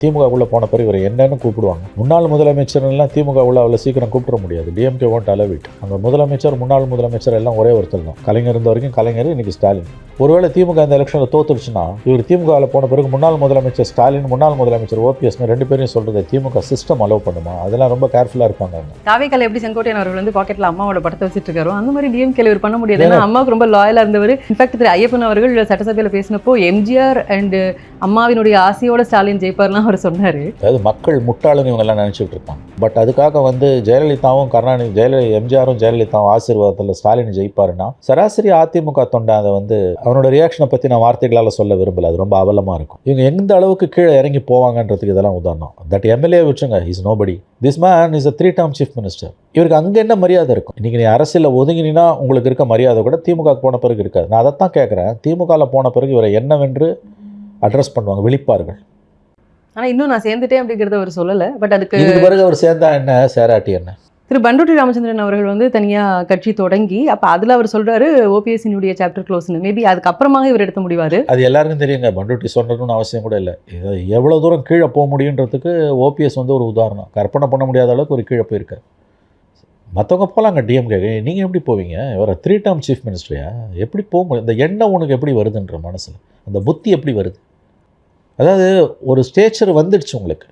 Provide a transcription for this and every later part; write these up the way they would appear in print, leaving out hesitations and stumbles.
திமுகவுள்ள போன பிறகு இவர் என்னன்னு கூப்பிடுவாங்க. முன்னாள் முதலமைச்சர்லாம் திமுகவுள்ள அவ்வளோ சீக்கிரம் கூப்பிட முடியாது. DMK won't allow it. அங்கே முதலமைச்சர் முன்னாள் முதலமைச்சர் எல்லாம் ஒரே ஒருத்தர் தான். கலைஞர் இருந்த வரைக்கும் கலைஞர், இன்னைக்கு ஸ்டாலின். ஒருவேளை திமுக இந்த எலெக்ஷனில் தோத்துருச்சுன்னா இவர் திமுகவில் போன பிறகு முன்னாள் முதலமைச்சர் ஸ்டாலின், முன்னாள் முதலமைச்சர் ஓபிஎஸ் ரெண்டு பேரையும் சொல்றது திமுக சிஸ்டம் அலோவ் பண்ணுமா? அதெல்லாம் ரொம்ப கேர்ஃபுல்லாக இருப்பாங்க. தாவேக்கால எப்படி செங்கோட்டையன் அவர்கள் வந்து பாக்கெட்ல அம்மாவோட படத்தை வச்சுட்டு இருக்காரோ அந்த மாதிரி டிஎம்கேல இவர் பண்ண முடியாது. ஏன்னா அம்மாவுக்கு ரொம்ப லாயலா இருந்தவர். இன்ஃபேக்ட் திரு ஐயப்பன் அவர்கள் சட்டசபையில் பேசினப்போ எம்ஜிஆர் அண்ட் அம்மாவினுடைய ஆசையோட ஸ்டாலின் ஜெயிப்பார்லாம் அவர் சொன்னாரு. அதாவது மக்கள் முட்டாளுன்னு இவங்க எல்லாம் நினைச்சிட்டு இருப்பாங்க. பட் அதுக்காக வந்து ஜெயலலிதாவும் எம்ஜிஆரும் ஜெயலலிதாவும் ஆசீர்வாதத்தில் ஸ்டாலின் ஜெயிப்பாருன்னா சராசரி அதிமுக தொண்டை அதை வந்து அவனோட ரியாக்ஷனை பற்றி நான் வார்த்தைகளால் சொல்ல விரும்பல. அது ரொம்ப அவலமாக இருக்கும். இவங்க எந்த அளவுக்கு கீழே இறங்கி போவாங்கன்றதுக்கு இதெல்லாம் உதாரணம். தட் எம்எல்ஏ வச்சுங்க, is nobody. This man is a 3-term chief minister. இவருக்கு அங்கே என்ன மரியாதை இருக்கும்? இன்றைக்கி நீ அரசியலில் ஒதுங்கினா உங்களுக்கு இருக்க மரியாதை கூட திமுக போன பிறகு இருக்காது. நான் அதைத்தான் கேட்குறேன். திமுகவில் போன பிறகு இவரை என்னவென்று அட்ரஸ் பண்ணுவாங்க, விழிப்பார்கள். ஆனால் இன்னும் நான் சேர்ந்துட்டேன் அப்படிங்கிறத அவர் சொல்லலை. பட் அதுக்கு பிறகு அவர் சேர்ந்தா என்ன, சேராட்டி என்ன? திரு பண்டோட்டி ராமச்சந்திரன் அவர்கள் வந்து தனியாக கட்சி தொடங்கி அப்போ அதில் அவர் சொல்கிறாரு ஓபிஎஸ்சினுடைய சாப்டர் க்ளோஸ்னு. மேபி அதுக்கப்புறமாக இவர் எடுத்த முடிவார். அது எல்லாருக்கும் தெரியுங்க. பண்டோட்டி சொல்லணும்னு அவசியம் கூட இல்லை. எவ்வளோ தூரம் கீழே போக முடியுன்றதுக்கு ஓபிஎஸ் வந்து ஒரு உதாரணம். கற்பனை பண்ண முடியாத அளவுக்கு ஒரு கீழே போயிருக்கார். மற்றவங்க போகலாங்க டிஎம்கே, நீங்கள் எப்படி போவீங்க? இவரை 3-term சீஃப் மினிஸ்டரையா? எப்படி போக முடியும்? இந்த எண்ணம் உனக்கு எப்படி வருதுன்ற மனசில் அந்த புத்தி எப்படி வருது? அதாவது ஒரு ஸ்டேச்சர் வந்துடுச்சு உங்களுக்கு.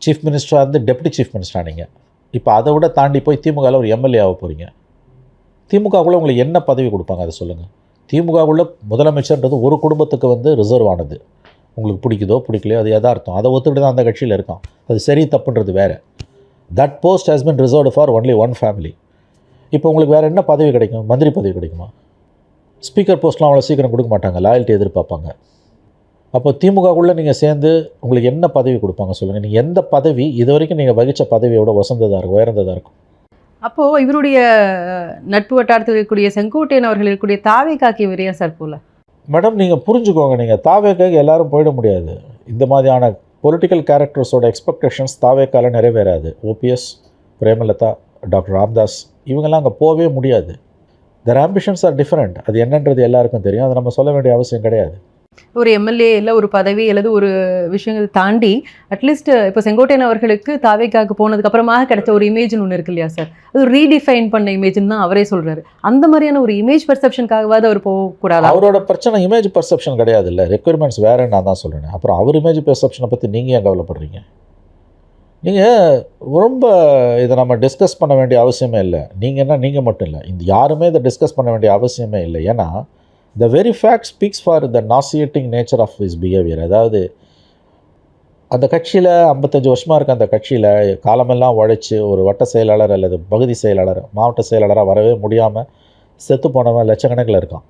சீஃப் மினிஸ்டராக இருந்து டெப்டி சீஃப் மினிஸ்டர் ஆனீங்க. இப்போ அதை விட தாண்டி போய் திமுகவில் ஒரு எம்எல்ஏ ஆக போகிறீங்க. திமுகவுக்குள்ளே உங்களுக்கு என்ன பதவி கொடுப்பாங்க அதை சொல்லுங்கள். திமுகவுள்ள முதலமைச்சர்ன்றது ஒரு குடும்பத்துக்கு வந்து ரிசர்வ் ஆனது. உங்களுக்கு பிடிக்குதோ பிடிக்கலையோ அது யதார்த்தம். அதை ஒத்துக்கிட்டு தான் அந்த கட்சியில் இருக்கான். அது சரி தப்புன்றது வேறு. That post has been reserved for only one family. இப்போ உங்களுக்கு வேறு என்ன பதவி கிடைக்கும்? மந்திரி பதவி கிடைக்குமா? ஸ்பீக்கர் போஸ்ட்லாம் அவ்வளோ சீக்கிரம் கொடுக்க மாட்டாங்க. லாயல்ட்டி எதிர்பார்ப்பாங்க. அப்போ திமுகவுள்ளே நீங்கள் சேர்ந்து உங்களுக்கு என்ன பதவி கொடுப்பாங்க சொல்லுங்கள். நீங்கள் எந்த பதவி இது வரைக்கும் நீங்கள் வகித்த பதவியோட வசந்ததாக இருக்கும், உயர்ந்ததாக இருக்கும்? அப்போது இவருடைய நட்பு வட்டாரத்தில் இருக்கக்கூடிய செங்கோட்டையன் அவர்கள் இருக்கக்கூடிய தாவேக்காக்கு விரையா சார் போல. மேடம் நீங்கள் புரிஞ்சுக்கோங்க, நீங்கள் தாவேக்காக்கு எல்லாரும் போயிட முடியாது. இந்த மாதிரியான பொலிட்டிக்கல் கேரக்டர்ஸோட எக்ஸ்பெக்டேஷன்ஸ் தாவேக்கால நிறைவேறாது. ஓபிஎஸ், பிரேமலதா, டாக்டர் ராம்தாஸ் இவங்கெல்லாம் அங்கே போகவே முடியாது. Their ambitions are different. அது என்னன்றது எல்லாருக்கும் தெரியும். அதை நம்ம சொல்ல வேண்டிய அவசியம் கிடையாது. ஒரு எம்எல்ஏ இல்லை ஒரு பதவி அல்லது ஒரு விஷயங்களை தாண்டி அட்லீஸ்ட் இப்போ செங்கோட்டையன் அவர்களுக்கு தாவேக்காக்கு போனதுக்கு அப்புறமாக கிடைச்ச ஒரு இமேஜ்னு ஒன்று இருக்கு இல்லையா சார்? அது ரீடிஃபைன் பண்ண இமேஜ்னு தான் அவரே சொல்கிறாரு. அந்த மாதிரியான ஒரு இமேஜ் பர்செப்ஷனுக்காகவாது அவர் போகக்கூடாது. அவரோட பிரச்சனை இமேஜ் பர்செப்ஷன் கிடையாது, இல்லை ரெக்யர்மெண்ட்ஸ் வேறு. நான் தான் சொல்கிறேன். அப்புறம் அவர் இமேஜ் பர்செப்ஷனை பற்றி நீங்கள் ஏன் கவலைப்படுறீங்க? நீங்கள் ரொம்ப இதை நம்ம டிஸ்கஸ் பண்ண வேண்டிய அவசியமே இல்லை. நீங்கள் மட்டும் இல்லை, இந்த யாருமே இதை டிஸ்கஸ் பண்ண வேண்டிய அவசியமே இல்லை. ஏன்னா the very fact speaks for the nauseating nature of his behavior. அதாவது அந்த கட்சியில் 55 வருஷமாக இருக்க அந்த கட்சியில் காலமெல்லாம் உழைச்சி ஒரு வட்ட செயலாளர் அல்லது பகுதி செயலாளர், மாவட்ட செயலாளராக வரவே முடியாமல் செத்து போனவன் லட்சக்கணக்கில் இருக்கான்.